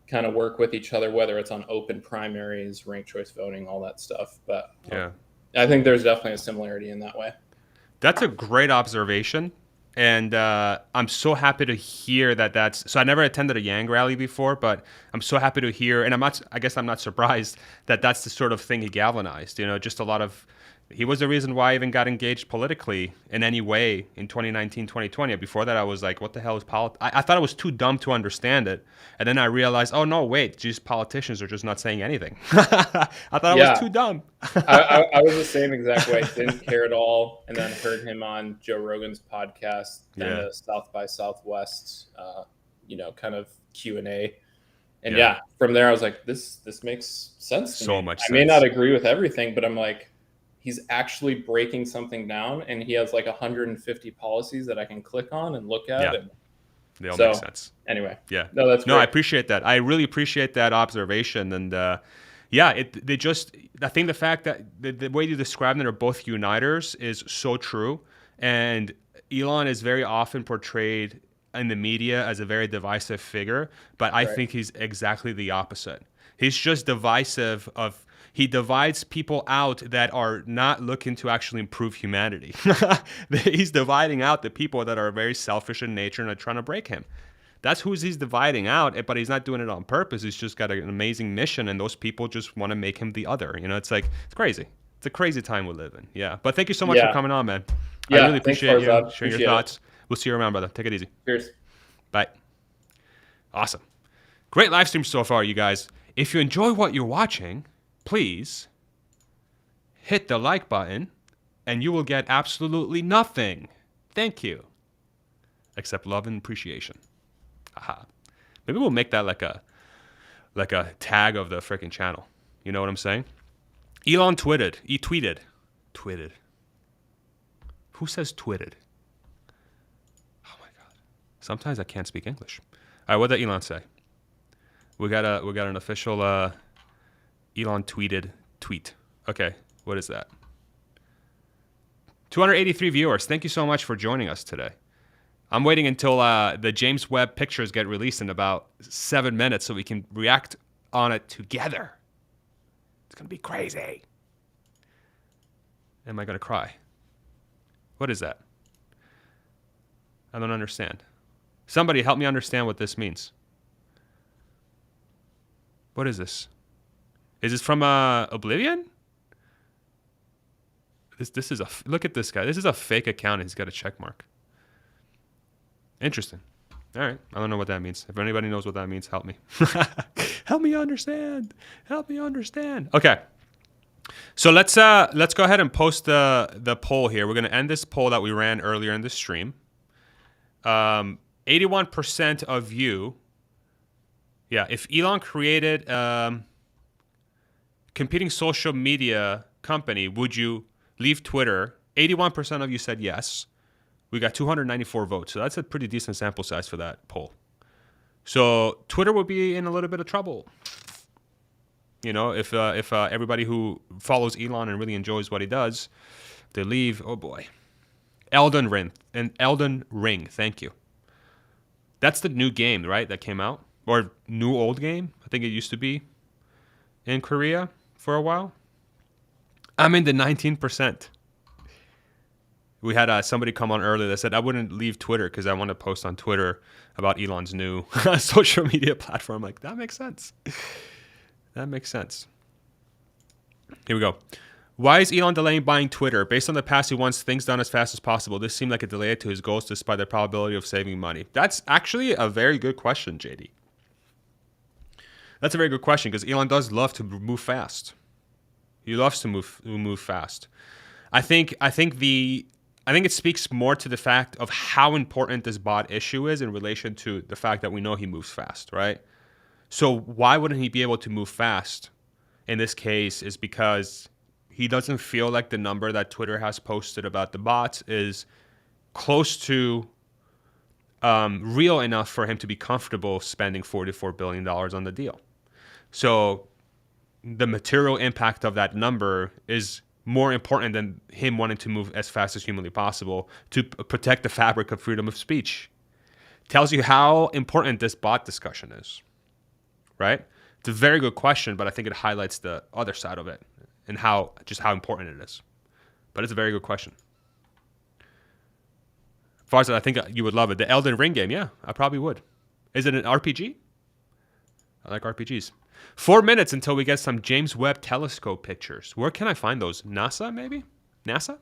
kind of work with each other, whether it's on open primaries, ranked choice voting, all that stuff. But
Yeah.
I think there's definitely a similarity in that way.
That's a great observation. And I'm so happy to hear that so I never attended a Yang rally before, but I'm so happy to hear, and I guess I'm not surprised that that's the sort of thing he galvanized, just a lot of, he was the reason why I even got engaged politically in any way in 2019, 2020. Before that, I was like, what the hell is politics? I thought it was too dumb to understand it. And then I realized, oh, no, wait, just politicians are just not saying anything. I thought it was too dumb.
I was the same exact way. Didn't care at all. And then heard him on Joe Rogan's podcast, then the South by Southwest, kind of Q&A. And from there, I was like, this makes sense to me.
So much sense.
I may not agree with everything, but I'm like, he's actually breaking something down, and he has like 150 policies that I can click on and look at.
Yeah. They all make sense.
Anyway.
Yeah.
No, that's great.
No, I appreciate that. I really appreciate that observation. And I think the fact that the way you describe them are both uniters is so true. And Elon is very often portrayed in the media as a very divisive figure, but I think he's exactly the opposite. He's just divisive he divides people out that are not looking to actually improve humanity. He's dividing out the people that are very selfish in nature and are trying to break him. That's who he's dividing out, but he's not doing it on purpose. He's just got an amazing mission, and those people just want to make him the other. It's like, it's crazy. It's a crazy time we live in. Yeah. But thank you so much for coming on, man. I really appreciate you sharing your thoughts. We'll see you around, brother. Take it easy.
Cheers.
Bye. Awesome. Great live stream so far, you guys. If you enjoy what you're watching, please hit the like button and you will get absolutely nothing. Thank you. Except love and appreciation. Aha. Maybe we'll make that like a tag of the freaking channel. You know what I'm saying? Elon tweeted. He tweeted. Tweeted. Who says tweeted? Oh my God. Sometimes I can't speak English. All right, what did Elon say? We got an official Elon tweeted tweet. Okay, what is that? 283 viewers. Thank you so much for joining us today. I'm waiting until the James Webb pictures get released in about 7 minutes so we can react on it together. It's going to be crazy. Am I going to cry? What is that? I don't understand. Somebody help me understand what this means. What is this? Is this from Oblivion? This is look at this guy. This is a fake account. He's got a check mark. Interesting. All right. I don't know what that means. If anybody knows what that means, help me. Help me understand. Help me understand. Okay. So let's go ahead and post the poll here. We're going to end this poll that we ran earlier in the stream. 81% of you. Yeah, if Elon created competing social media company, would you leave Twitter? 81% of you said yes. We got 294 votes, so that's a pretty decent sample size for that poll. So Twitter would be in a little bit of trouble. If everybody who follows Elon and really enjoys what he does, they leave. Oh boy, Elden Ring. Thank you. That's the new game, right? That came out, or new old game. I think it used to be in Korea for a while. I'm in the 19%. We had somebody come on earlier that said, I wouldn't leave Twitter because I want to post on Twitter about Elon's new social media platform. Like, that makes sense. That makes sense. Here we go. Why is Elon delaying buying Twitter? Based on the past, he wants things done as fast as possible. This seemed like a delay to his goals despite the probability of saving money. That's actually a very good question, JD. That's a very good question because Elon does love to move fast. He loves to move fast. I think it speaks more to the fact of how important this bot issue is in relation to the fact that we know he moves fast, right? So why wouldn't he be able to move fast in this case is because he doesn't feel like the number that Twitter has posted about the bots is close to real enough for him to be comfortable spending $44 billion on the deal. So the material impact of that number is more important than him wanting to move as fast as humanly possible to protect the fabric of freedom of speech. Tells you how important this bot discussion is, right? It's a very good question, but I think it highlights the other side of it and how important it is. But it's a very good question. Farzad, I think you would love it. The Elden Ring game, yeah, I probably would. Is it an RPG? I like RPGs. 4 minutes until we get some James Webb Telescope pictures. Where can I find those? NASA, maybe? NASA?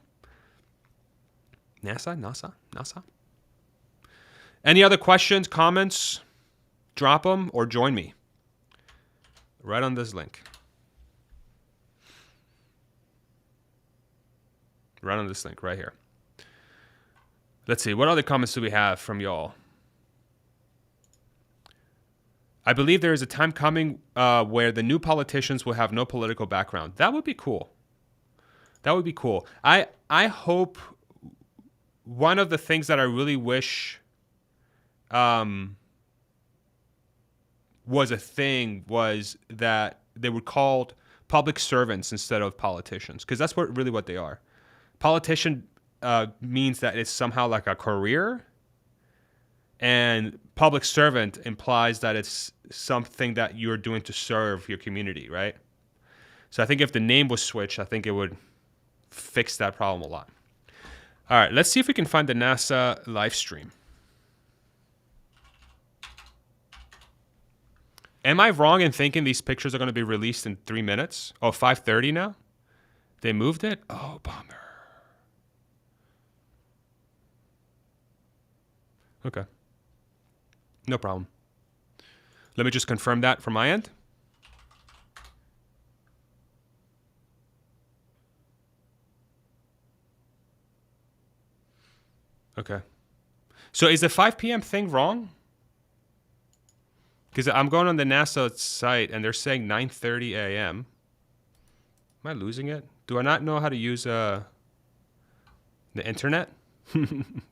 NASA? Any other questions, comments? Drop them or join me. Right on this link. Right on this link, right here. Let's see, what other comments do we have from y'all? I believe there is a time coming where the new politicians will have no political background. That would be cool. That would be cool. I hope one of the things that I really wish was a thing was that they were called public servants instead of politicians, because that's really what they are. Politician means that it's somehow like a career, and public servant implies that it's something that you're doing to serve your community, right? So I think if the name was switched, I think it would fix that problem a lot. All right, let's see if we can find the NASA live stream. Am I wrong in thinking these pictures are going to be released in 3 minutes? Oh, 5:30 now? They moved it? Oh, bummer. Okay. No problem. Let me just confirm that from my end. Okay. So is the 5 p.m. thing wrong? Because I'm going on the NASA site and they're saying 9:30 a.m. Am I losing it? Do I not know how to use the internet?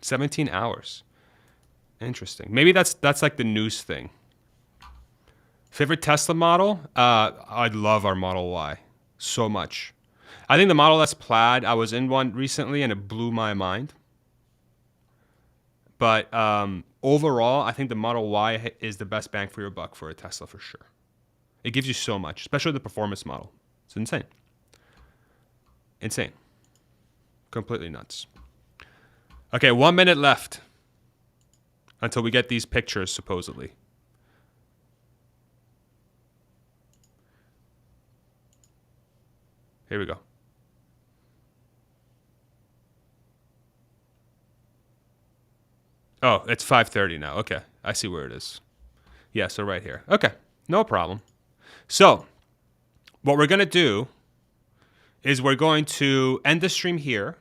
17 hours. Interesting. Maybe that's like the news thing. Favorite Tesla model? I love our Model Y so much. I think the Model S Plaid, I was in one recently and it blew my mind. But overall, I think the Model Y is the best bang for your buck for a Tesla for sure. It gives you so much, especially the performance model. It's insane. Insane. Completely nuts. Okay, 1 minute left until we get these pictures, supposedly. Here we go. Oh, it's 5:30 now. Okay, I see where it is. Yeah, so right here. Okay, no problem. So, what we're going to do is we're going to end the stream here.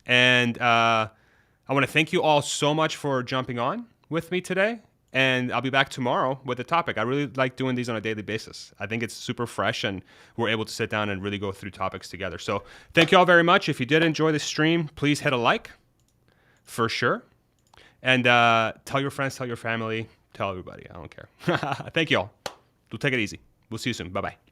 And I want to thank you all so much for jumping on with me today. And I'll be back tomorrow with a topic. I really like doing these on a daily basis. I think it's super fresh and we're able to sit down and really go through topics together. So thank you all very much. If you did enjoy the stream, please hit a like for sure. And tell your friends, tell your family, tell everybody. I don't care. Thank you all. We'll take it easy. We'll see you soon. Bye-bye.